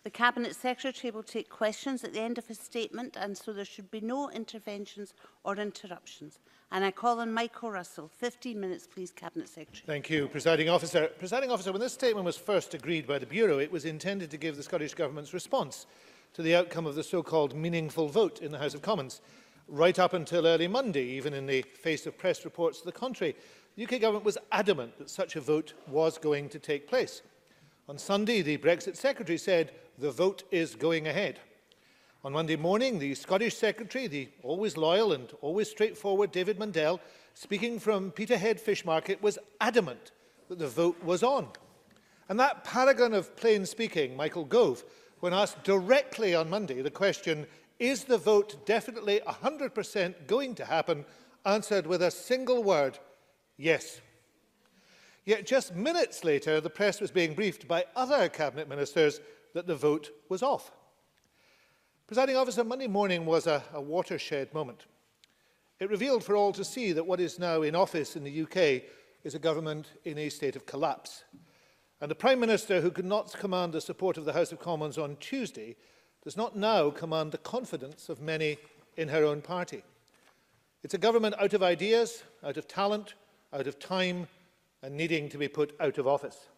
The Cabinet Secretary will take questions at the end of his statement, and so there should be no interventions or interruptions. And I call on Michael Russell. 15 minutes, please, Cabinet Secretary. Thank you, Presiding Officer. Presiding Officer, when this statement was first agreed by the Bureau, it was intended to give the Scottish Government's response to the outcome of the so-called meaningful vote in the House of Commons. Right up until early Monday, even in the face of press reports to the contrary, the UK Government was adamant that such a vote was going to take place. On Sunday, the Brexit Secretary said the vote is going ahead. On Monday morning, the Scottish Secretary, the always loyal and always straightforward David Mundell, speaking from Peterhead Fish Market, was adamant that the vote was on. And that paragon of plain speaking, Michael Gove, when asked directly on Monday the question, is the vote definitely 100% going to happen, answered with a single word, yes. Yet just minutes later, the press was being briefed by other Cabinet Ministers that the vote was off. Presiding Officer, Monday morning was a watershed moment. It revealed for all to see that what is now in office in the UK is a government in a state of collapse. And the Prime Minister, who could not command the support of the House of Commons on Tuesday, does not now command the confidence of many in her own party. It's a government out of ideas, out of talent, out of time, and needing to be put out of office.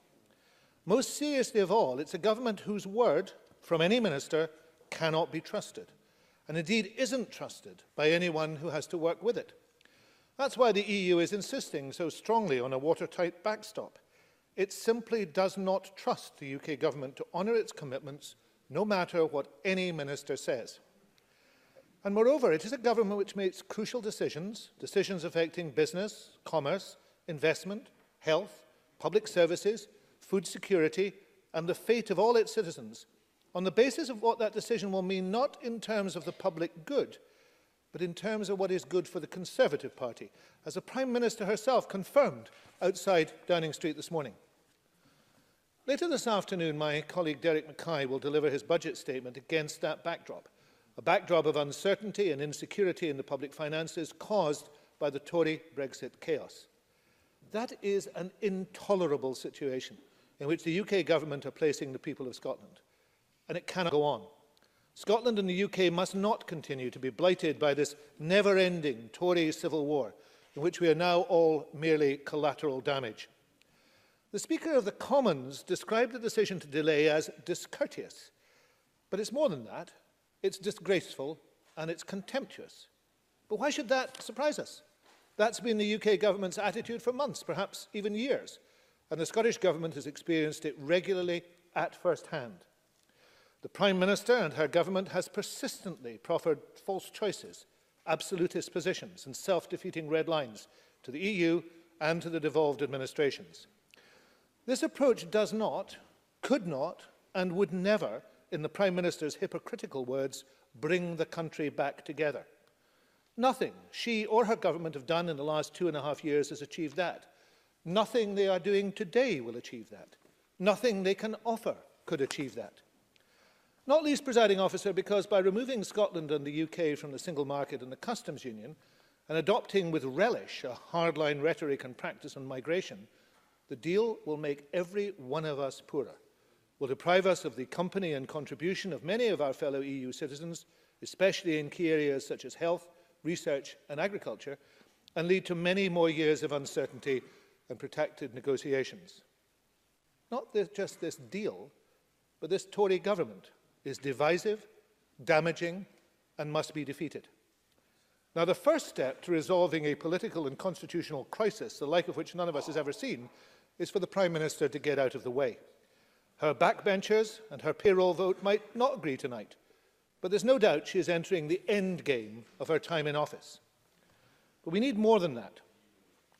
Most seriously of all, it's a government whose word from any minister cannot be trusted, and indeed isn't trusted by anyone who has to work with it. That's why the EU is insisting so strongly on a watertight backstop. It simply does not trust the UK government to honour its commitments, no matter what any minister says. And moreover, it is a government which makes crucial decisions, decisions affecting business, commerce, investment, health, public services, food security, and the fate of all its citizens, on the basis of what that decision will mean, not in terms of the public good, but in terms of what is good for the Conservative Party, as the Prime Minister herself confirmed outside Downing Street this morning. Later this afternoon, my colleague Derek Mackay will deliver his budget statement against that backdrop, a backdrop of uncertainty and insecurity in the public finances caused by the Tory Brexit chaos. That is an intolerable situation in which the UK government are placing the people of Scotland, and it cannot go on. Scotland and the UK must not continue to be blighted by this never-ending Tory civil war, in which we are now all merely collateral damage. The Speaker of the Commons described the decision to delay as discourteous, but it's more than that. It's disgraceful and it's contemptuous. But why should that surprise us? That's been the UK government's attitude for months, perhaps even years, and the Scottish government has experienced it regularly at first hand. The Prime Minister and her government has persistently proffered false choices, absolutist positions and self-defeating red lines to the EU and to the devolved administrations. This approach does not, could not, and would never, in the Prime Minister's hypocritical words, bring the country back together. Nothing she or her government have done in the last 2.5 years has achieved that. Nothing they are doing today will achieve that. Nothing they can offer could achieve that. Not least, Presiding Officer, because by removing Scotland and the UK from the single market and the customs union and adopting with relish a hardline rhetoric and practice on migration, the deal will make every one of us poorer, will deprive us of the company and contribution of many of our fellow EU citizens, especially in key areas such as health, research and agriculture, and lead to many more years of uncertainty and protracted negotiations. Not just this deal, but this Tory government is divisive, damaging, and must be defeated. Now, the first step to resolving a political and constitutional crisis, the like of which none of us has ever seen, is for the Prime Minister to get out of the way. Her backbenchers and her payroll vote might not agree tonight, but there's no doubt she is entering the end game of her time in office. But we need more than that.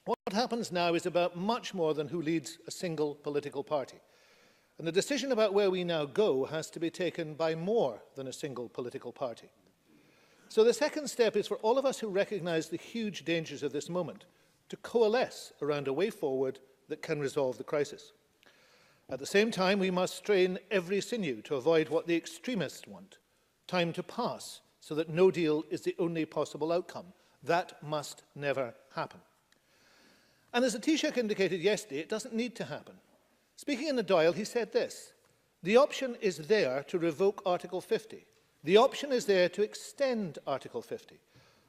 What happens now is about much more than who leads a single political party. And the decision about where we now go has to be taken by more than a single political party. So the second step is for all of us who recognise the huge dangers of this moment to coalesce around a way forward that can resolve the crisis. At the same time, we must strain every sinew to avoid what the extremists want, time to pass, so that no deal is the only possible outcome. That must never happen. And as the Taoiseach indicated yesterday, it doesn't need to happen. Speaking in the Dáil, he said this: The option is there to revoke Article 50. The option is there to extend Article 50.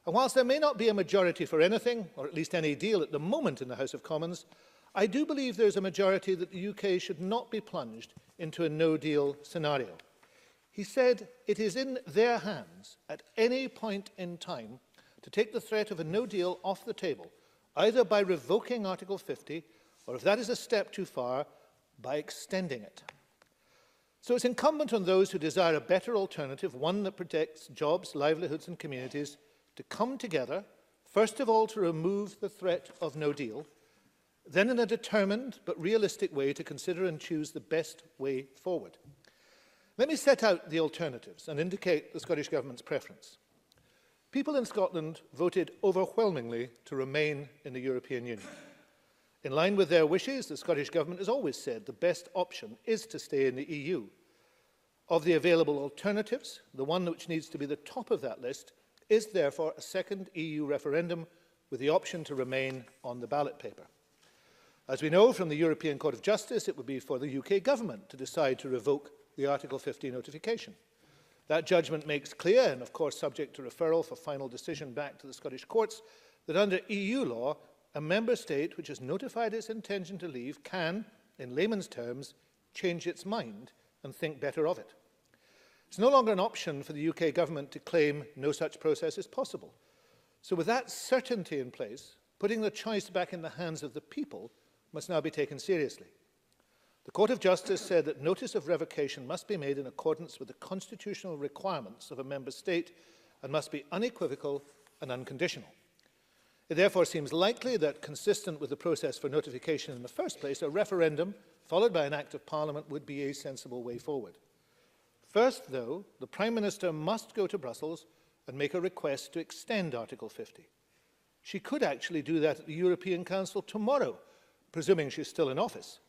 And whilst there may not be a majority for anything, or at least any deal at the moment in the House of Commons, I do believe there is a majority that the UK should not be plunged into a no-deal scenario. He said it is in their hands at any point in time to take the threat of a no-deal off the table, either by revoking Article 50, or if that is a step too far, by extending it. So it's incumbent on those who desire a better alternative, one that protects jobs, livelihoods and communities, to come together, first of all to remove the threat of no deal, then in a determined but realistic way to consider and choose the best way forward. Let me set out the alternatives and indicate the Scottish Government's preference. People in Scotland voted overwhelmingly to remain in the European Union. In line with their wishes, the Scottish Government has always said the best option is to stay in the EU. Of the available alternatives, the one which needs to be the top of that list is therefore a second EU referendum with the option to remain on the ballot paper. As we know from the European Court of Justice, it would be for the UK Government to decide to revoke the Article 50 notification. That judgment makes clear, and of course subject to referral for final decision back to the Scottish courts, that under EU law, a member state which has notified its intention to leave can, in layman's terms, change its mind and think better of it. It's no longer an option for the UK Government to claim no such process is possible. So with that certainty in place, putting the choice back in the hands of the people must now be taken seriously. The Court of Justice said that notice of revocation must be made in accordance with the constitutional requirements of a member state and must be unequivocal and unconditional. It therefore seems likely that, consistent with the process for notification in the first place, a referendum, followed by an Act of Parliament, would be a sensible way forward. First, though, the Prime Minister must go to Brussels and make a request to extend Article 50. She could actually do that at the European Council tomorrow, presuming she's still in office.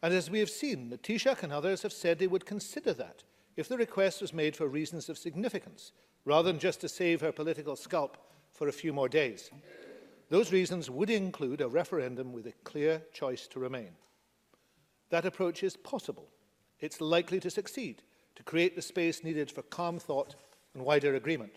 And as we have seen, the Taoiseach and others have said they would consider that if the request was made for reasons of significance, rather than just to save her political scalp for a few more days. Those reasons would include a referendum with a clear choice to remain. That approach is possible. It's likely to succeed, to create the space needed for calm thought and wider agreement.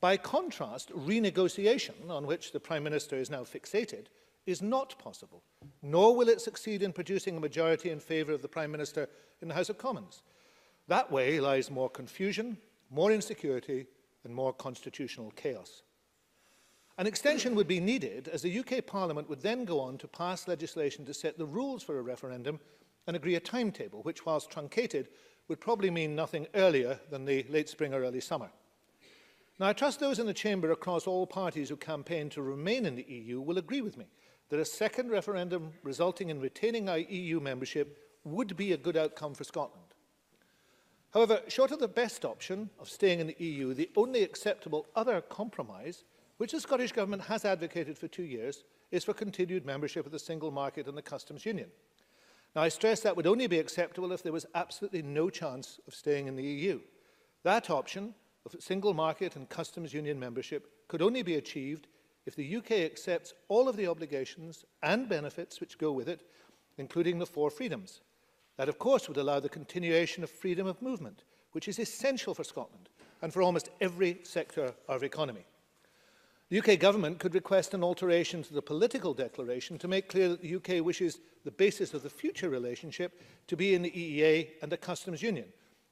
By contrast, renegotiation, on which the Prime Minister is now fixated, is not possible, nor will it succeed in producing a majority in favour of the Prime Minister in the House of Commons. That way lies more confusion, more insecurity and more constitutional chaos. An extension would be needed, as the UK Parliament would then go on to pass legislation to set the rules for a referendum and agree a timetable, which, whilst truncated, would probably mean nothing earlier than the late spring or early summer. Now, I trust those in the Chamber across all parties who campaign to remain in the EU will agree with me that a second referendum resulting in retaining our EU membership would be a good outcome for Scotland. However, short of the best option of staying in the EU, the only acceptable other compromise, which the Scottish Government has advocated for 2 years, is for continued membership of the single market and the customs union. Now, I stress that would only be acceptable if there was absolutely no chance of staying in the EU. That option of single market and customs union membership could only be achieved if the UK accepts all of the obligations and benefits which go with it, including the 4 freedoms. That, of course, would allow the continuation of freedom of movement, which is essential for Scotland and for almost every sector of economy. The UK Government could request an alteration to the political declaration to make clear that the UK wishes the basis of the future relationship to be in the EEA and the customs union,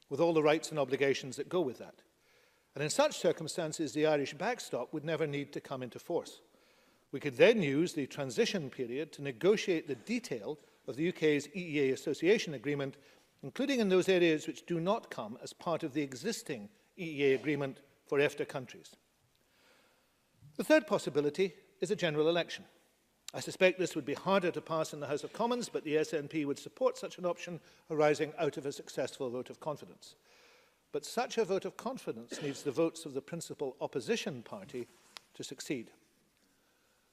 with all the rights and obligations that go with that. And in such circumstances, the Irish backstop would never need to come into force. We could then use the transition period to negotiate the detail of the UK's EEA association agreement, including in those areas which do not come as part of the existing EEA agreement for EFTA countries. The third possibility is a general election. I suspect this would be harder to pass in the House of Commons, but the SNP would support such an option arising out of a successful vote of confidence. But such a vote of confidence needs the votes of the principal opposition party to succeed.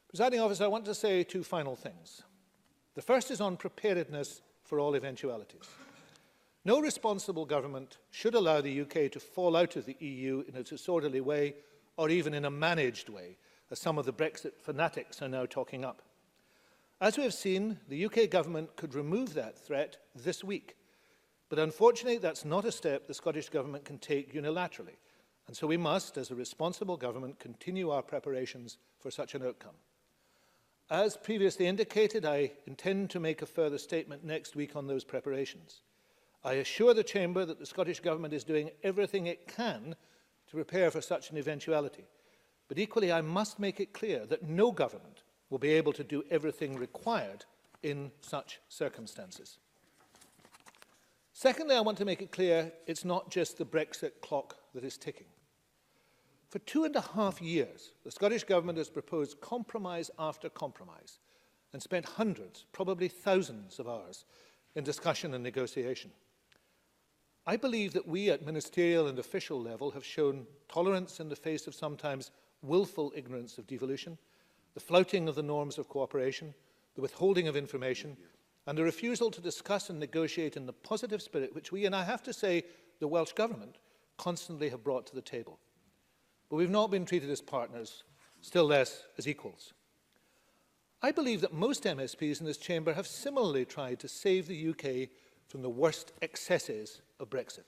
Presiding Officer, I want to say 2 final things. The first is on preparedness for all eventualities. No responsible government should allow the UK to fall out of the EU in a disorderly way or even in a managed way, as some of the Brexit fanatics are now talking up. As we have seen, the UK Government could remove that threat this week. But unfortunately, that's not a step the Scottish Government can take unilaterally. And so we must, as a responsible government, continue our preparations for such an outcome. As previously indicated, I intend to make a further statement next week on those preparations. I assure the Chamber that the Scottish Government is doing everything it can to prepare for such an eventuality. But equally, I must make it clear that no government will be able to do everything required in such circumstances. Secondly, I want to make it clear it's not just the Brexit clock that is ticking. For 2.5 years, the Scottish Government has proposed compromise after compromise and spent hundreds, probably thousands of hours in discussion and negotiation. I believe that we at ministerial and official level have shown tolerance in the face of sometimes willful ignorance of devolution, the flouting of the norms of cooperation, the withholding of information, and the refusal to discuss and negotiate in the positive spirit which we, and I have to say, the Welsh Government, constantly have brought to the table. But we've not been treated as partners, still less as equals. I believe that most MSPs in this chamber have similarly tried to save the UK from the worst excesses of Brexit.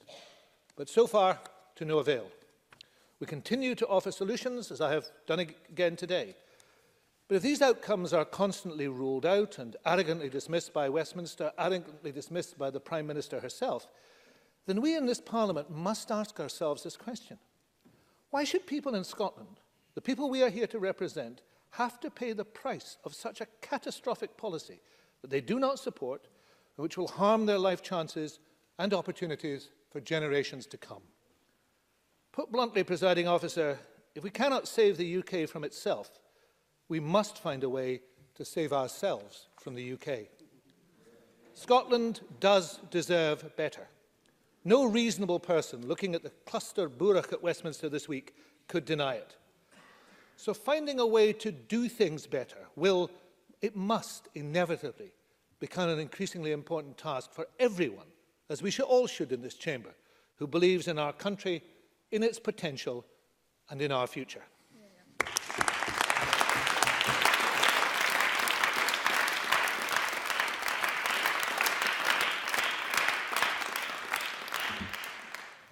But so far, to no avail. We continue to offer solutions, as I have done again today. But if these outcomes are constantly ruled out and arrogantly dismissed by Westminster, arrogantly dismissed by the Prime Minister herself, then we in this Parliament must ask ourselves this question. Why should people in Scotland, the people we are here to represent, have to pay the price of such a catastrophic policy that they do not support and which will harm their life chances and opportunities for generations to come? Put bluntly, Presiding Officer, if we cannot save the UK from itself, we must find a way to save ourselves from the UK. Scotland does deserve better. No reasonable person looking at the cluster búrach at Westminster this week could deny it. So finding a way to do things better must inevitably become an increasingly important task for everyone, as we all should in this chamber, who believes in our country, in its potential and in our future.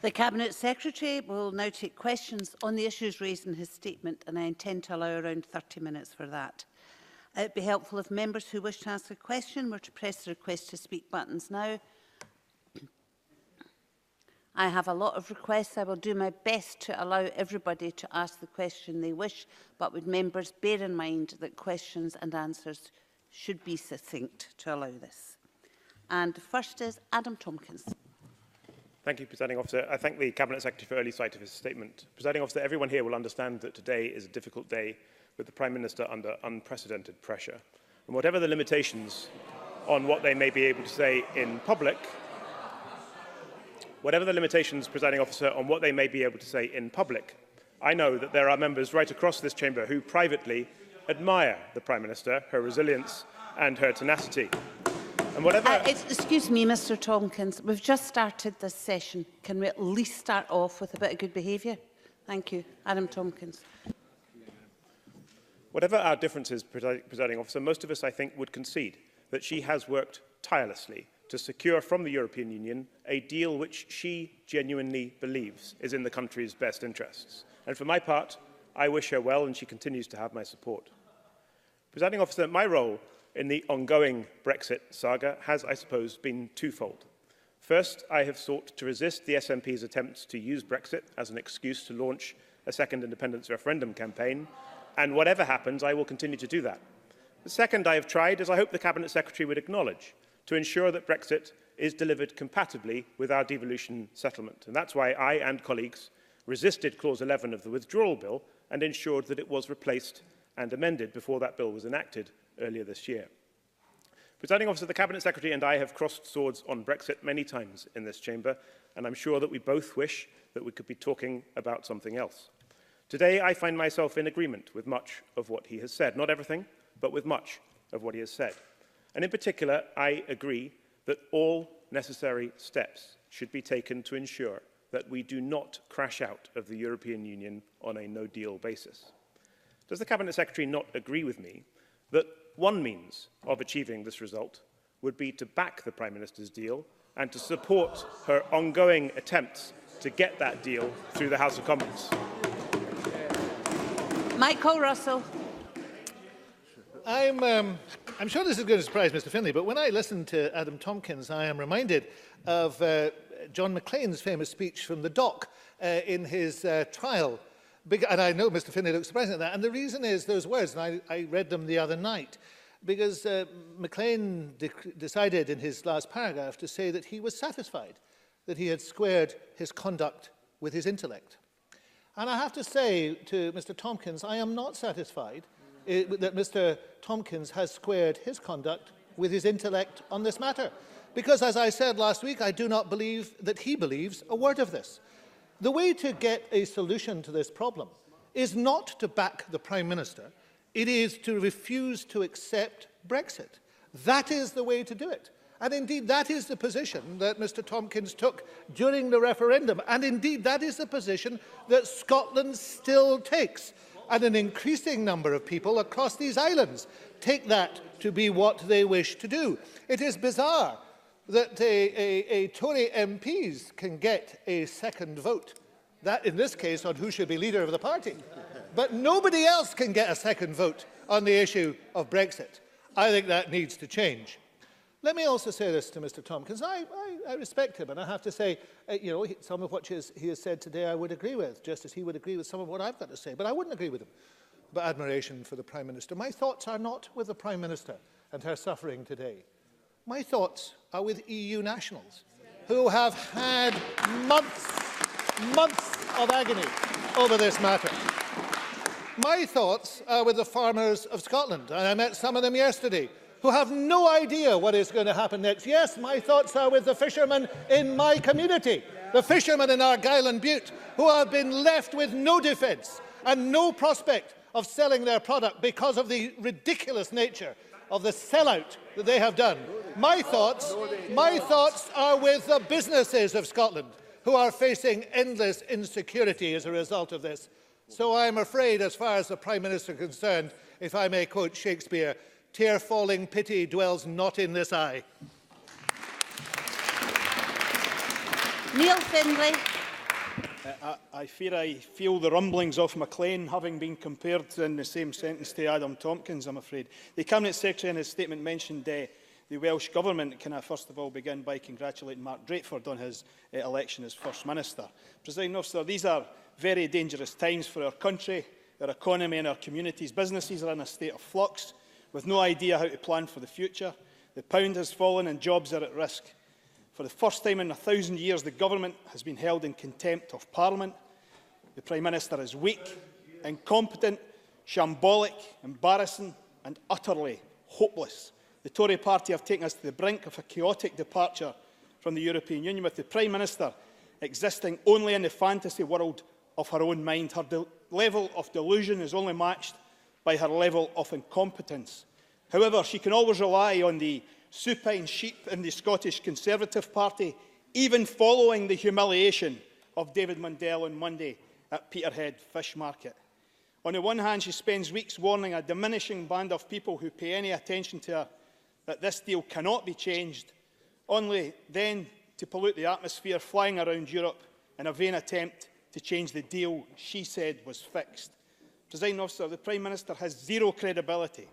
The Cabinet Secretary will now take questions on the issues raised in his statement, and I intend to allow around 30 minutes for that. It would be helpful if members who wish to ask a question were to press the request to speak buttons now. I have a lot of requests. I will do my best to allow everybody to ask the question they wish, but would members bear in mind that questions and answers should be succinct to allow this. And the first is Adam Tompkins. Thank you, Presiding Officer. I thank the Cabinet Secretary for early sight of his statement. Presiding Officer, everyone here will understand that today is a difficult day with the Prime Minister under unprecedented pressure. And whatever the limitations on what they may be able to say in public, Presiding Officer, on what they may be able to say in public, I know that there are members right across this chamber who privately admire the Prime Minister, her resilience and her tenacity. And whatever... excuse me, Mr Tompkins. We've just started this session. Can we at least start off with a bit of good behaviour? Thank you. Adam Tompkins. Whatever our differences, Presiding Officer, most of us, I think, would concede that she has worked tirelessly to secure from the European Union a deal which she genuinely believes is in the country's best interests. And for my part, I wish her well, and she continues to have my support. Presiding Officer, my role in the ongoing Brexit saga has, I suppose, been twofold. First, I have sought to resist the SNP's attempts to use Brexit as an excuse to launch a second independence referendum campaign, and whatever happens, I will continue to do that. The second I have tried, as I hope the Cabinet Secretary would acknowledge, to ensure that Brexit is delivered compatibly with our devolution settlement. And that's why I and colleagues resisted Clause 11 of the Withdrawal Bill and ensured that it was replaced and amended before that bill was enacted earlier this year. Presiding Officer, the Cabinet Secretary and I have crossed swords on Brexit many times in this chamber, and I'm sure that we both wish that we could be talking about something else. Today, I find myself in agreement with much of what he has said. Not everything, but with much of what he has said. And in particular, I agree that all necessary steps should be taken to ensure that we do not crash out of the European Union on a no-deal basis. Does the Cabinet Secretary not agree with me that one means of achieving this result would be to back the Prime Minister's deal and to support her ongoing attempts to get that deal through the House of Commons. Michael Russell. I'm sure this is going to surprise Mr Finlay, but when I listen to Adam Tompkins, I am reminded of John Maclean's famous speech from the dock in his trial. And I know Mr Finlay looks surprised at that. And the reason is those words, and I read them the other night, because Maclean decided in his last paragraph to say that he was satisfied that he had squared his conduct with his intellect. And I have to say to Mr Tompkins, I am not satisfied that Mr Tompkins has squared his conduct with his intellect on this matter. Because, as I said last week, I do not believe that he believes a word of this. The way to get a solution to this problem is not to back the Prime Minister, it is to refuse to accept Brexit. That is the way to do it. And indeed, that is the position that Mr Tompkins took during the referendum. And indeed, that is the position that Scotland still takes. And an increasing number of people across these islands take that to be what they wish to do. It is bizarre that Tory MPs can get a second vote, that in this case on who should be leader of the party. But nobody else can get a second vote on the issue of Brexit. I think that needs to change. Let me also say this to Mr Tompkins. I respect him, and I have to say, some of what he has said today I would agree with, just as he would agree with some of what I've got to say. But I wouldn't agree with him about admiration for the Prime Minister. My thoughts are not with the Prime Minister and her suffering today. My thoughts are with EU nationals who have had months of agony over this matter. My thoughts are with the farmers of Scotland, and I met some of them yesterday, who have no idea what is going to happen next. Yes, my thoughts are with the fishermen in my community, the fishermen in Argyll and Bute, who have been left with no defence and no prospect of selling their product because of the ridiculous nature of the sellout that they have done. My thoughts are with the businesses of Scotland, who are facing endless insecurity as a result of this. So I am afraid, as far as the Prime Minister is concerned, if I may quote Shakespeare, tear-falling pity dwells not in this eye. Neil Findlay. I fear I feel the rumblings of Maclean having been compared in the same sentence to Adam Tompkins, I'm afraid. The Cabinet Secretary in his statement mentioned the Welsh Government. Can I first of all begin by congratulating Mark Drakeford on his election as First Minister. Presiding Officer, these are very dangerous times for our country, our economy and our communities. Businesses are in a state of flux, with no idea how to plan for the future. The pound has fallen and jobs are at risk. For the first time in 1,000 years, the government has been held in contempt of Parliament. The Prime Minister is weak, incompetent, shambolic, embarrassing and utterly hopeless. The Tory party have taken us to the brink of a chaotic departure from the European Union, with the Prime Minister existing only in the fantasy world of her own mind. Her level of delusion is only matched by her level of incompetence. However, she can always rely on the supine sheep in the Scottish Conservative Party, even following the humiliation of David Mundell on Monday at Peterhead Fish Market. On the one hand, she spends weeks warning a diminishing band of people who pay any attention to her that this deal cannot be changed, only then to pollute the atmosphere, flying around Europe in a vain attempt to change the deal she said was fixed. Presiding Officer, the Prime Minister has zero credibility,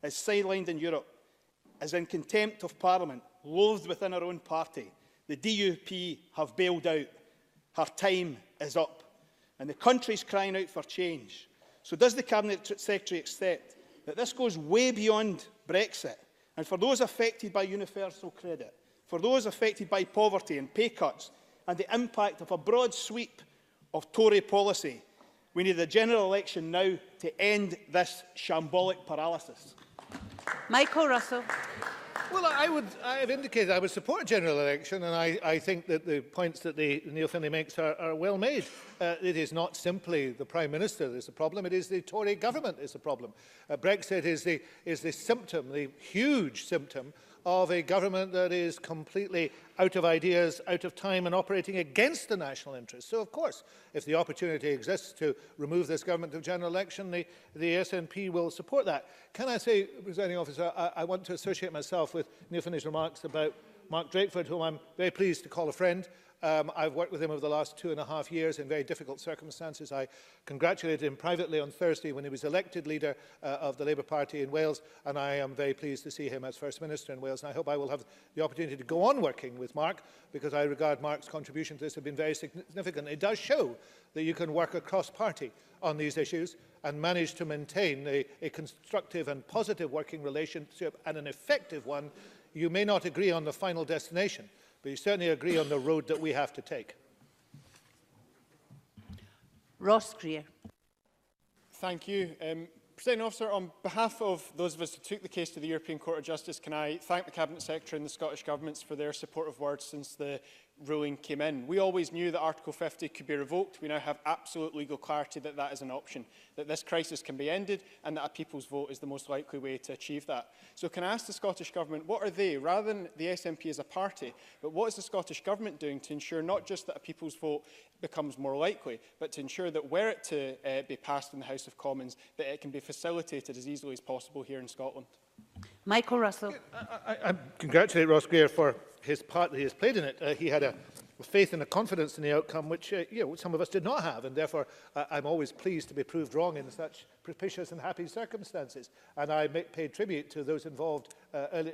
is sidelined in Europe, is in contempt of Parliament, loathed within her own party. The DUP have bailed out. Her time is up. And the country is crying out for change. So does the Cabinet Secretary accept that this goes way beyond Brexit? And for those affected by universal credit, for those affected by poverty and pay cuts, and the impact of a broad sweep of Tory policy, we need a general election now to end this shambolic paralysis. Michael Russell. Well, I have indicated I would support a general election, and I think that the points that Neil Findlay makes are well made. It is not simply the Prime Minister that is the problem, it is the Tory government that is the problem. Brexit is the symptom, the huge symptom, of a government that is completely out of ideas, out of time, and operating against the national interest. So, of course, if the opportunity exists to remove this government of general election, the SNP will support that. Can I say, Presiding Officer, I want to associate myself with Neil Findlay's remarks about Mark Drakeford, whom I'm very pleased to call a friend. I've worked with him over the last 2.5 years in very difficult circumstances. I congratulated him privately on Thursday when he was elected leader of the Labour Party in Wales, and I am very pleased to see him as First Minister in Wales. And I hope I will have the opportunity to go on working with Mark, because I regard Mark's contribution to this has been very significant. It does show that you can work across party on these issues and manage to maintain a constructive and positive working relationship, and an effective one. You may not agree on the final destination, but you certainly agree on the road that we have to take. Ross Greer. Thank you. Presiding Officer, on behalf of those of us who took the case to the European Court of Justice, can I thank the Cabinet Secretary and the Scottish Governments for their supportive words since the ruling came in. We always knew that Article 50 could be revoked. We now have absolute legal clarity that that is an option, that this crisis can be ended, and that a people's vote is the most likely way to achieve that. So can I ask the Scottish Government, what are they, rather than the SNP as a party, but what is the Scottish Government doing to ensure not just that a people's vote becomes more likely, but to ensure that were it to be passed in the House of Commons, that it can be facilitated as easily as possible here in Scotland? Michael Russell. I congratulate Ross Greer for his part that he has played in it. He had a faith and a confidence in the outcome which some of us did not have, and therefore I'm always pleased to be proved wrong in such propitious and happy circumstances. And I paid tribute to those involved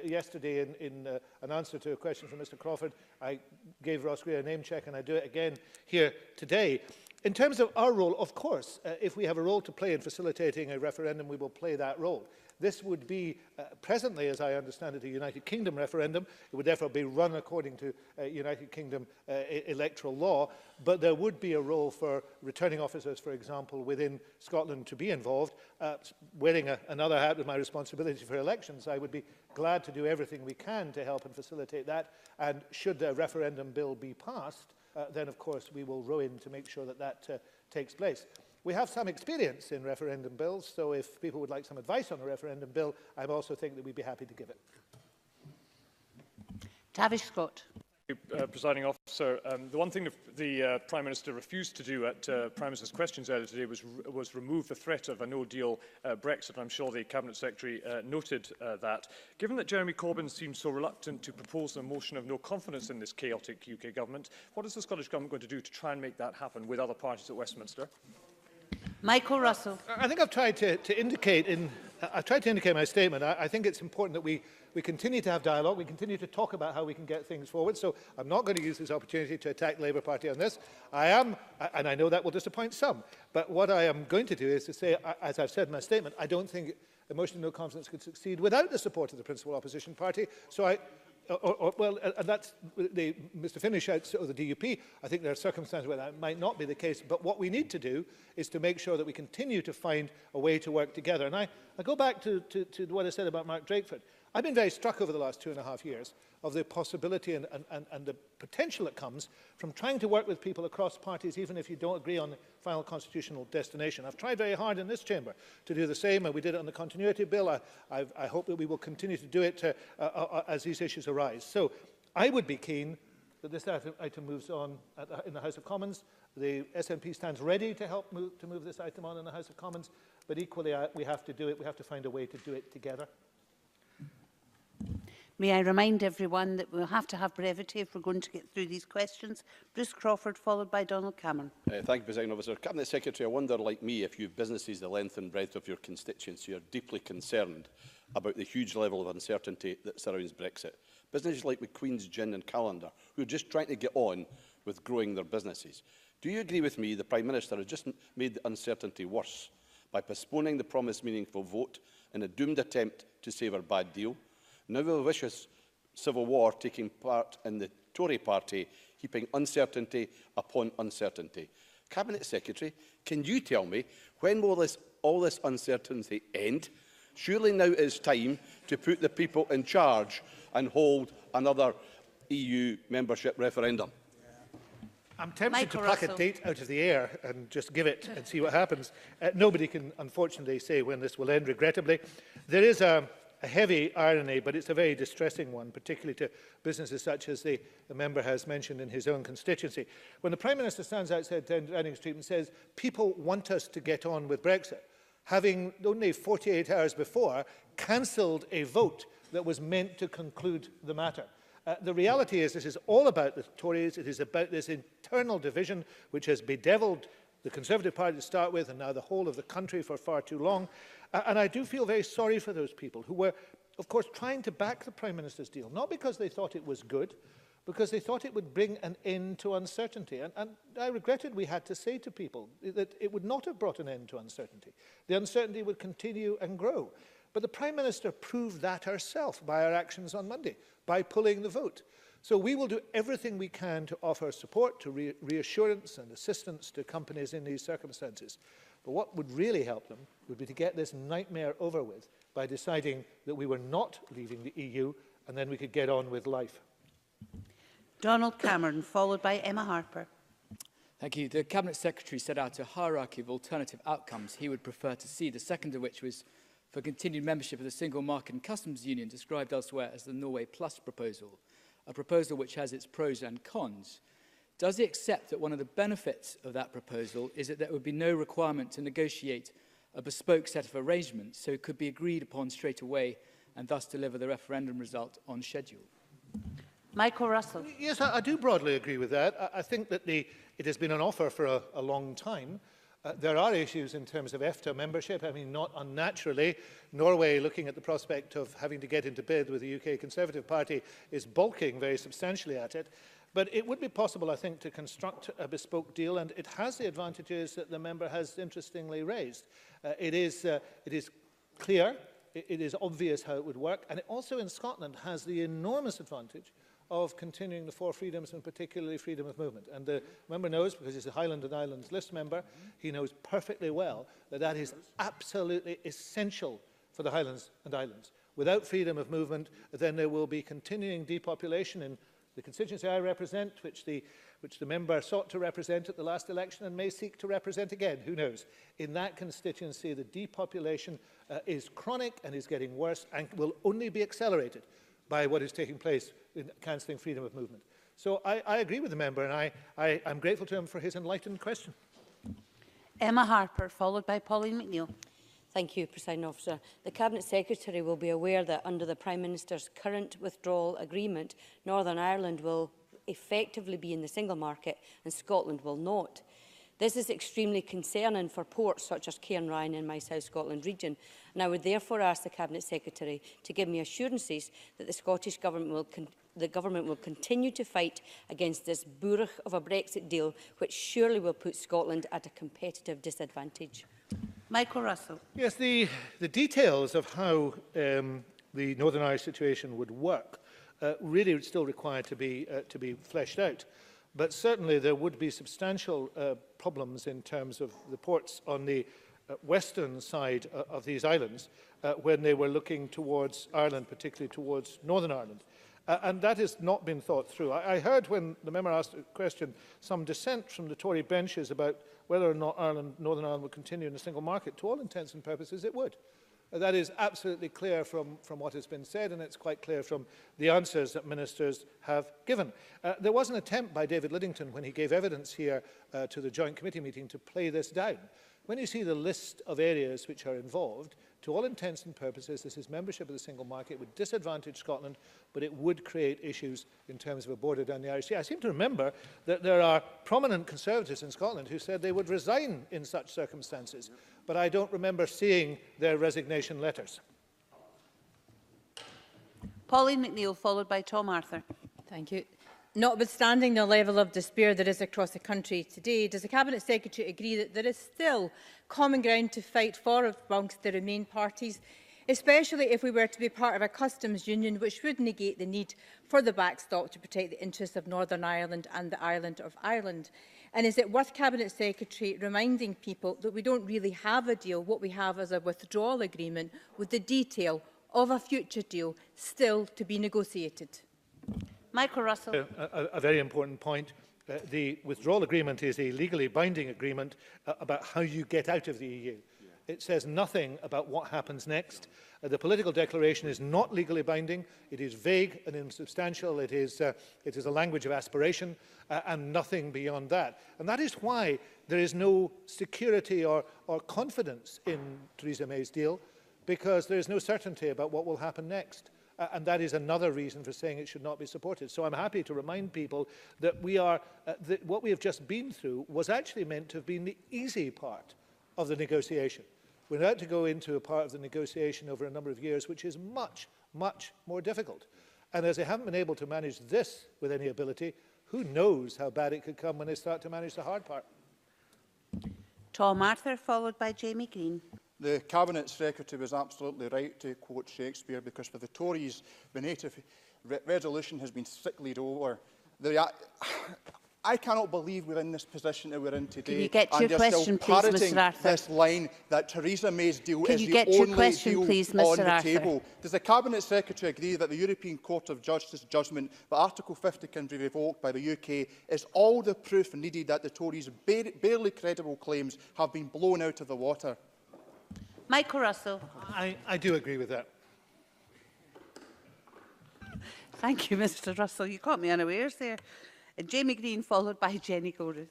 yesterday in an answer to a question from Mr Crawford. I gave Ross Greer a name check, and I do it again here today. In terms of our role, of course, if we have a role to play in facilitating a referendum, we will play that role. This would be, presently, as I understand it, a United Kingdom referendum. It would therefore be run according to United Kingdom electoral law, but there would be a role for returning officers, for example, within Scotland to be involved. Wearing another hat with my responsibility for elections, I would be glad to do everything we can to help and facilitate that. And should the referendum bill be passed, then, of course, we will row in to make sure that that takes place. We have some experience in referendum bills, so if people would like some advice on a referendum bill, I also think that we'd be happy to give it. Tavish Scott. Presiding Officer, the one thing the Prime Minister refused to do at Prime Minister's questions earlier today was remove the threat of a no-deal Brexit. I'm sure the Cabinet Secretary noted that. Given that Jeremy Corbyn seems so reluctant to propose a motion of no confidence in this chaotic UK government, what is the Scottish Government going to do to try and make that happen with other parties at Westminster? Michael Russell. I think I've tried to indicate in my statement. I think it's important that we continue to have dialogue. We continue to talk about how we can get things forward. So I'm not going to use this opportunity to attack the Labour Party on this. I am, and I know that will disappoint some. But what I am going to do is to say, as I've said in my statement, I don't think a motion of no confidence could succeed without the support of the principal opposition party. So that's Mr. Finnish out of the DUP. I think there are circumstances where that might not be the case. But what we need to do is to make sure that we continue to find a way to work together. And I go back to what I said about Mark Drakeford. I've been very struck over the last 2.5 years of the possibility and the potential that comes from trying to work with people across parties, even if you don't agree on the final constitutional destination. I've tried very hard in this chamber to do the same, and we did it on the continuity bill. I hope that we will continue to do it as these issues arise. So I would be keen that this item moves on in the House of Commons. The SNP stands ready to help move this item on in the House of Commons, but equally we have to do it. We have to find a way to do it together. May I remind everyone that we'll have to have brevity if we're going to get through these questions. Bruce Crawford, followed by Donald Cameron. Thank you, Presiding Officer. Cabinet Secretary, I wonder, like me, if you have businesses the length and breadth of your constituency, you're deeply concerned about the huge level of uncertainty that surrounds Brexit. Businesses like McQueen's Gin and Callander, who are just trying to get on with growing their businesses. Do you agree with me the Prime Minister has just made the uncertainty worse by postponing the promised meaningful vote in a doomed attempt to save a bad deal? Now with a vicious civil war taking part in the Tory party, heaping uncertainty upon uncertainty. Cabinet Secretary, can you tell me when will all this uncertainty end? Surely now is time to put the people in charge and hold another EU membership referendum. I'm tempted to pluck a date out of the air and just give it and see what happens. Nobody can, unfortunately, say when this will end, regrettably. There is a heavy irony, but it's a very distressing one, particularly to businesses such as the member has mentioned in his own constituency. When the Prime Minister stands outside Downing Street and says, people want us to get on with Brexit, having only 48 hours before cancelled a vote that was meant to conclude the matter. The reality is this is all about the Tories. It is about this internal division which has bedevilled the Conservative Party to start with and now the whole of the country for far too long. And I do feel very sorry for those people who were, of course, trying to back the Prime Minister's deal, not because they thought it was good, because they thought it would bring an end to uncertainty. And I regretted we had to say to people that it would not have brought an end to uncertainty. The uncertainty would continue and grow. But the Prime Minister proved that herself by her actions on Monday, by pulling the vote. So we will do everything we can to offer support, to reassurance and assistance to companies in these circumstances. But what would really help them would be to get this nightmare over with by deciding that we were not leaving the EU, and then we could get on with life. Donald Cameron, followed by Emma Harper. Thank you. The Cabinet Secretary set out a hierarchy of alternative outcomes he would prefer to see, the second of which was for continued membership of the Single Market and Customs Union, described elsewhere as the Norway Plus proposal, a proposal which has its pros and cons. Does he accept that one of the benefits of that proposal is that there would be no requirement to negotiate a bespoke set of arrangements, so it could be agreed upon straight away and thus deliver the referendum result on schedule? Michael Russell. Yes, I do broadly agree with that. I think that it has been an offer for a long time. There are issues in terms of EFTA membership. I mean, not unnaturally, Norway, looking at the prospect of having to get into bed with the UK Conservative Party, is balking very substantially at it. But it would be possible, I think, to construct a bespoke deal, and it has the advantages that the member has interestingly raised. It is clear, it is obvious how it would work, and it also in Scotland has the enormous advantage of continuing the four freedoms, and particularly freedom of movement. And the member knows, because he's a Highland and Islands List member, he knows perfectly well that that is absolutely essential for the Highlands and Islands. Without freedom of movement, then there will be continuing depopulation in the constituency I represent, which the member sought to represent at the last election and may seek to represent again, who knows. In that constituency, the depopulation is chronic and is getting worse and will only be accelerated by what is taking place in cancelling freedom of movement. So I agree with the member, and I'm grateful to him for his enlightened question. Emma Harper, followed by Pauline McNeill. Thank you, Presiding Officer. The Cabinet Secretary will be aware that under the Prime Minister's current withdrawal agreement, Northern Ireland will effectively be in the single market and Scotland will not. This is extremely concerning for ports such as Cairnryan in my South Scotland region, and I would therefore ask the Cabinet Secretary to give me assurances that the Scottish Government will continue to fight against this bourrach of a Brexit deal, which surely will put Scotland at a competitive disadvantage. Michael Russell. Yes, the details of how the Northern Irish situation would work really would still require to be fleshed out. But certainly there would be substantial problems in terms of the ports on the western side of these islands when they were looking towards Ireland, particularly towards Northern Ireland. And that has not been thought through. I heard when the member asked a question some dissent from the Tory benches about whether or not Northern Ireland would continue in a single market. To all intents and purposes, it would. That is absolutely clear from what has been said, and it's quite clear from the answers that ministers have given. There was an attempt by David Liddington, when he gave evidence here to the Joint Committee meeting, to play this down. When you see the list of areas which are involved, to all intents and purposes, this is membership of the single market. It would disadvantage Scotland, but it would create issues in terms of a border down the Irish Sea. I seem to remember that there are prominent Conservatives in Scotland who said they would resign in such circumstances, but I don't remember seeing their resignation letters. Pauline McNeill, followed by Tom Arthur. Thank you. Notwithstanding the level of despair there is across the country today, does the Cabinet Secretary agree that there is still common ground to fight for amongst the Remain parties, especially if we were to be part of a customs union which would negate the need for the backstop to protect the interests of Northern Ireland and the island of Ireland? And is it worth Cabinet Secretary reminding people that we don't really have a deal? What we have is a withdrawal agreement with the detail of a future deal still to be negotiated? Michael Russell. A very important point. The withdrawal agreement is a legally binding agreement about how you get out of the EU. It says nothing about what happens next. The political declaration is not legally binding. It is vague and insubstantial. It is a language of aspiration and nothing beyond that. And that is why there is no security or confidence in Theresa May's deal, because there is no certainty about what will happen next. and that is another reason for saying it should not be supported. So I'm happy to remind people that what we have just been through was actually meant to have been the easy part of the negotiation. We're about to go into a part of the negotiation over a number of years, which is much, much more difficult. And as they haven't been able to manage this with any ability, who knows how bad it could come when they start to manage the hard part. Tom Arthur, followed by Jamie Green. The Cabinet Secretary was absolutely right to quote Shakespeare, because for the Tories, the native resolution has been sicklied over. I cannot believe we're in this position that we're in today. Can you get to your question, please, Mr. Arthur? This line that Theresa May's deal Can is you the get to your only question, deal please, on Mr. the Arthur? table. Does the Cabinet Secretary agree that the European Court of Justice judgment that Article 50 can be revoked by the UK is all the proof needed that the Tories' barely credible claims have been blown out of the water? Michael Russell. I do agree with that. Thank you, Mr. Russell. You caught me unawares there. Jamie Green, followed by Jenny Gilruth.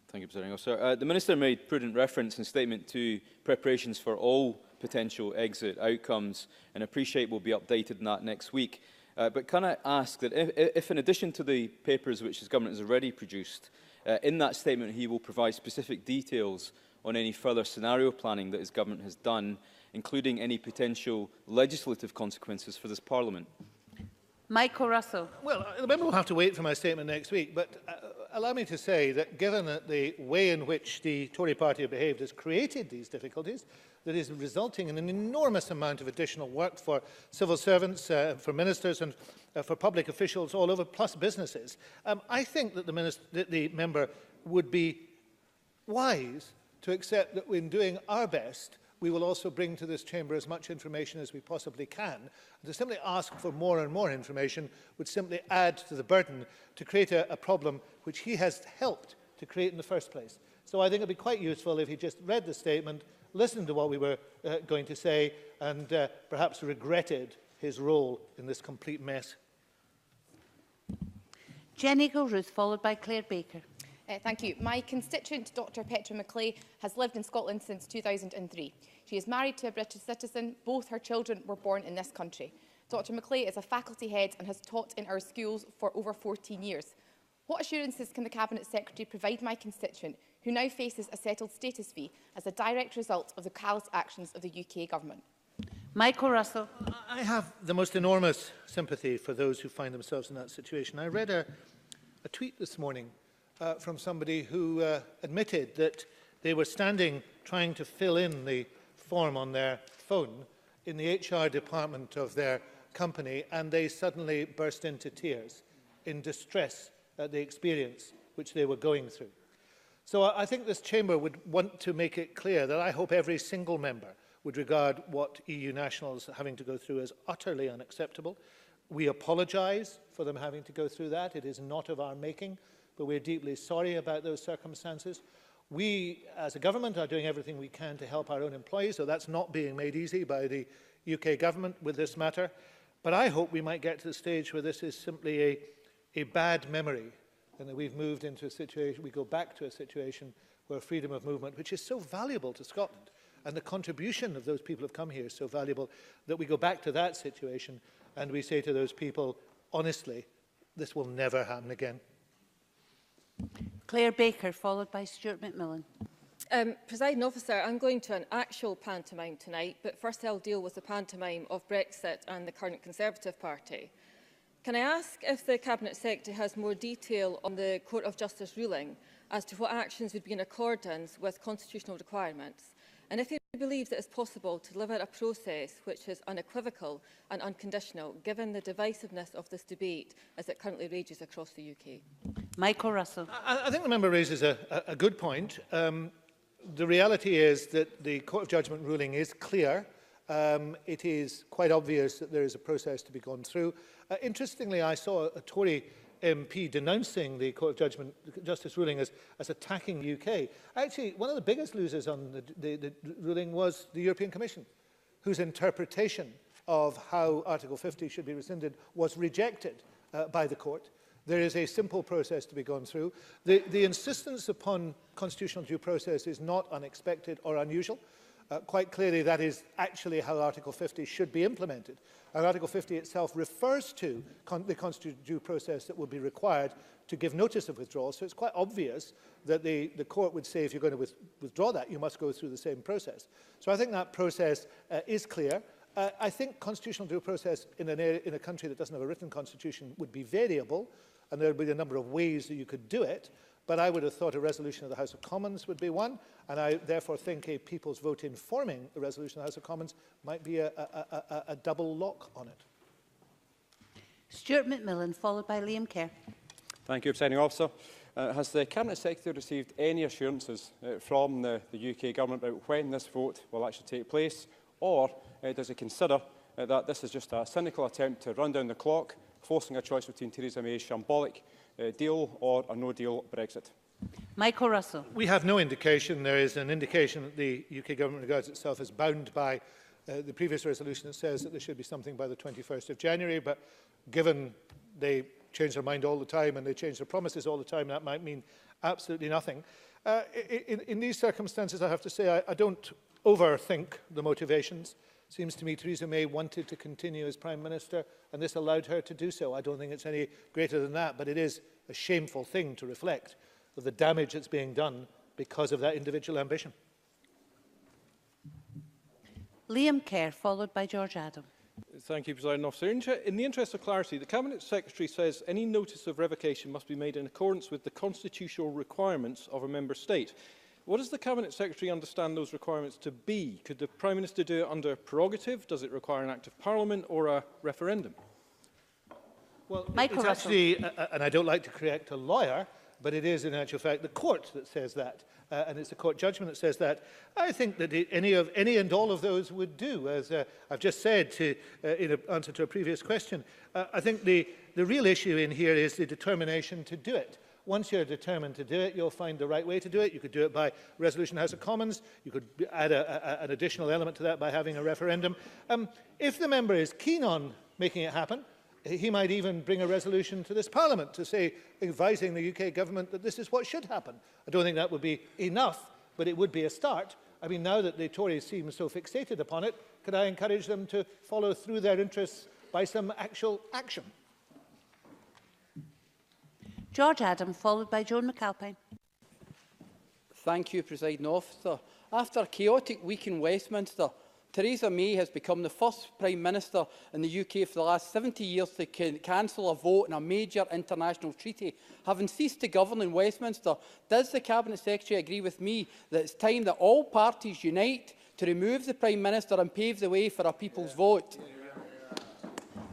Thank you, Presiding Officer. The Minister made prudent reference in statement to preparations for all potential exit outcomes, and appreciate will be updated on that next week. But can I ask that if in addition to the papers which his government has already produced, in that statement he will provide specific details on any further scenario planning that his government has done, including any potential legislative consequences for this Parliament? Michael Russell. Well, the member will have to wait for my statement next week, but allow me to say that given that the way in which the Tory party have behaved has created these difficulties, that is resulting in an enormous amount of additional work for civil servants, for ministers and for public officials all over, plus businesses, I think that the member would be wise to accept that in doing our best, we will also bring to this chamber as much information as we possibly can. And to simply ask for more and more information would simply add to the burden to create a problem which he has helped to create in the first place. So I think it would be quite useful if he just read the statement, listened to what we were going to say, and perhaps regretted his role in this complete mess. Jenny Gilruth, followed by Claire Baker. Thank you. My constituent, Dr Petra McClay, has lived in Scotland since 2003. She is married to a British citizen. Both her children were born in this country. Dr McClay is a faculty head and has taught in our schools for over 14 years. What assurances can the Cabinet Secretary provide my constituent, who now faces a settled status fee as a direct result of the callous actions of the UK Government? Michael Russell. I have the most enormous sympathy for those who find themselves in that situation. I read a tweet this morning from somebody who admitted that they were standing trying to fill in the form on their phone in the HR department of their company, and they suddenly burst into tears in distress at the experience which they were going through. So I think this chamber would want to make it clear that I hope every single member would regard what EU nationals are having to go through as utterly unacceptable. We apologise for them having to go through that. It is not of our making, but we're deeply sorry about those circumstances. We, as a government, are doing everything we can to help our own employees, so that's not being made easy by the UK government with this matter. But I hope we might get to the stage where this is simply a bad memory, and that we've moved into a situation, we go back to a situation where freedom of movement, which is so valuable to Scotland, and the contribution of those people who have come here is so valuable, that we go back to that situation and we say to those people, honestly, this will never happen again. Claire Baker, followed by Stuart McMillan. Presiding Officer, I'm going to an actual pantomime tonight, but first I'll deal with the pantomime of Brexit and the current Conservative Party. Can I ask if the Cabinet Secretary has more detail on the Court of Justice ruling as to what actions would be in accordance with constitutional requirements, and if he believes that it is possible to deliver a process which is unequivocal and unconditional, given the divisiveness of this debate as it currently rages across the UK? Michael Russell. I think the member raises a good point. The reality is that the Court of Judgment ruling is clear. It is quite obvious that there is a process to be gone through. Interestingly, I saw a Tory MP denouncing the Court of Justice ruling as attacking the UK. Actually, one of the biggest losers on the ruling was the European Commission, whose interpretation of how Article 50 should be rescinded was rejected by the court. There is a simple process to be gone through. The insistence upon constitutional due process is not unexpected or unusual. quite clearly that is actually how Article 50 should be implemented. And Article 50 itself refers to the constitutional due process that would be required to give notice of withdrawal. So it's quite obvious that the court would say if you're going to withdraw that, you must go through the same process. So I think that process is clear. I think constitutional due process in a country that doesn't have a written constitution would be variable, and there would be a number of ways that you could do it. But I would have thought a resolution of the House of Commons would be one, and I therefore think a people's vote informing the resolution of the House of Commons might be a double lock on it. Stuart McMillan, followed by Liam Kerr. Thank you, Presiding Officer. Has the Cabinet Secretary received any assurances from the UK Government about when this vote will actually take place, or does he consider that this is just a cynical attempt to run down the clock, forcing a choice between Theresa May's shambolic deal or a no-deal Brexit? Michael Russell. We have no indication. There is an indication that the UK Government regards itself as bound by the previous resolution that says that there should be something by the 21st of January, but given they change their mind all the time and they change their promises all the time, that might mean absolutely nothing. In these circumstances, I have to say I don't overthink the motivations. It seems to me Theresa May wanted to continue as Prime Minister, and this allowed her to do so. I don't think it's any greater than that, but it is a shameful thing to reflect of the damage that's being done because of that individual ambition. Liam Kerr, followed by George Adam. Thank you, Presiding Officer. In the interest of clarity, the Cabinet Secretary says any notice of revocation must be made in accordance with the constitutional requirements of a Member State. What does the Cabinet Secretary understand those requirements to be? Could the Prime Minister do it under prerogative? Does it require an Act of Parliament or a referendum? Well, it's actually, and I don't like to correct a lawyer, but it is in actual fact the court that says that, and it's the court judgment that says that. I think that any and all of those would do, as I've just said in answer to a previous question. I think the real issue in here is the determination to do it. Once you're determined to do it, you'll find the right way to do it. You could do it by resolution House of Commons. You could add an additional element to that by having a referendum. If the member is keen on making it happen, he might even bring a resolution to this Parliament to say, advising the UK Government that this is what should happen. I don't think that would be enough, but it would be a start. I mean, now that the Tories seem so fixated upon it, could I encourage them to follow through their interests by some actual action? George Adam, followed by Joan McAlpine. Thank you, Presiding Officer. After a chaotic week in Westminster, Theresa May has become the first Prime Minister in the UK for the last 70 years to cancel a vote on a major international treaty. Having ceased to govern in Westminster, does the Cabinet Secretary agree with me that it's time that all parties unite to remove the Prime Minister and pave the way for a people's vote?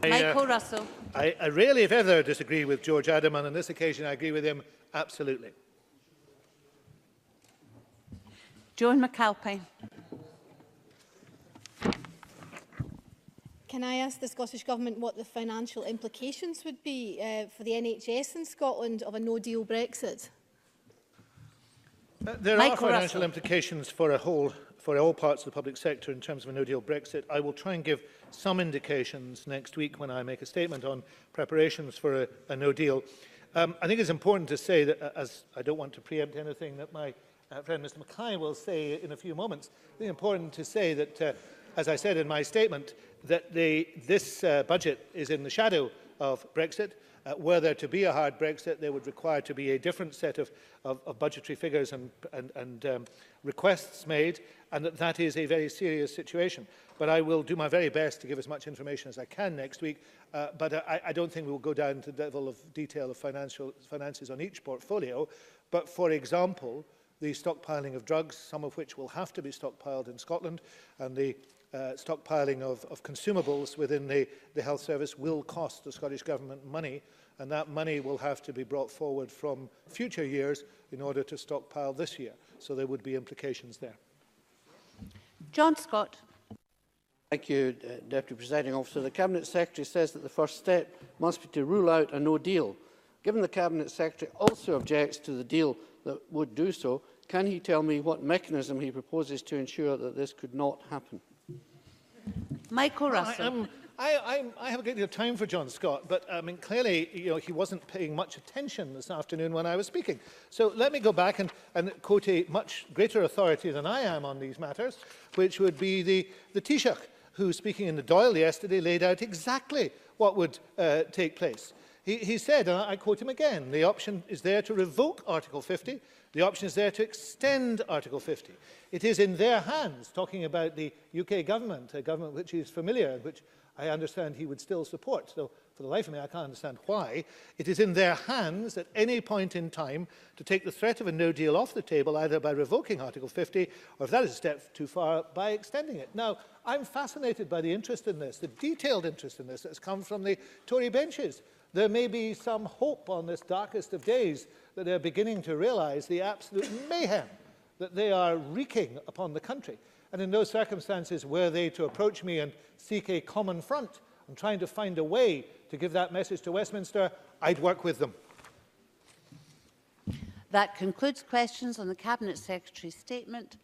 Michael Russell. I rarely, if ever, disagree with George Adam, and on this occasion I agree with him absolutely. Joan McAlpine. Can I ask the Scottish Government what the financial implications would be for the NHS in Scotland of a no-deal Brexit? There are financial implications for all parts of the public sector in terms of a no-deal Brexit. I will try and give some indications next week when I make a statement on preparations for a no-deal. I think it's important to say that, as I don't want to preempt anything that my friend Mr Mackay will say in a few moments, it's important to say that, as I said in my statement, that this budget is in the shadow of Brexit. Were there to be a hard Brexit, there would require to be a different set of budgetary figures and requests made, and that is a very serious situation. But I will do my very best to give as much information as I can next week, but I don't think we will go down to the level of detail of finances on each portfolio. But, for example, the stockpiling of drugs, some of which will have to be stockpiled in Scotland, and the stockpiling of consumables within the health service will cost the Scottish Government money, and that money will have to be brought forward from future years in order to stockpile this year. So there would be implications there. John Scott. Thank you, Deputy Presiding Officer. The Cabinet Secretary says that the first step must be to rule out a no deal. Given the Cabinet Secretary also objects to the deal that would do so, can he tell me what mechanism he proposes to ensure that this could not happen? Michael Russell. I have a great deal of time for John Scott, but I mean, clearly, he wasn't paying much attention this afternoon when I was speaking. So let me go back and quote a much greater authority than I am on these matters, which would be the Taoiseach, who, speaking in the Dáil yesterday, laid out exactly what would take place. He said, and I quote him again, the option is there to revoke Article 50. The option is there to extend Article 50. It is in their hands, talking about the UK government, a government which he is familiar and which I understand he would still support. So for the life of me, I can't understand why. It is in their hands at any point in time to take the threat of a no deal off the table, either by revoking Article 50, or if that is a step too far, by extending it. Now, I'm fascinated by the interest in this, the detailed interest in this that has come from the Tory benches. There may be some hope on this darkest of days that they're beginning to realise the absolute mayhem that they are wreaking upon the country. And in those circumstances, were they to approach me and seek a common front and trying to find a way to give that message to Westminster, I'd work with them. That concludes questions on the Cabinet Secretary's statement.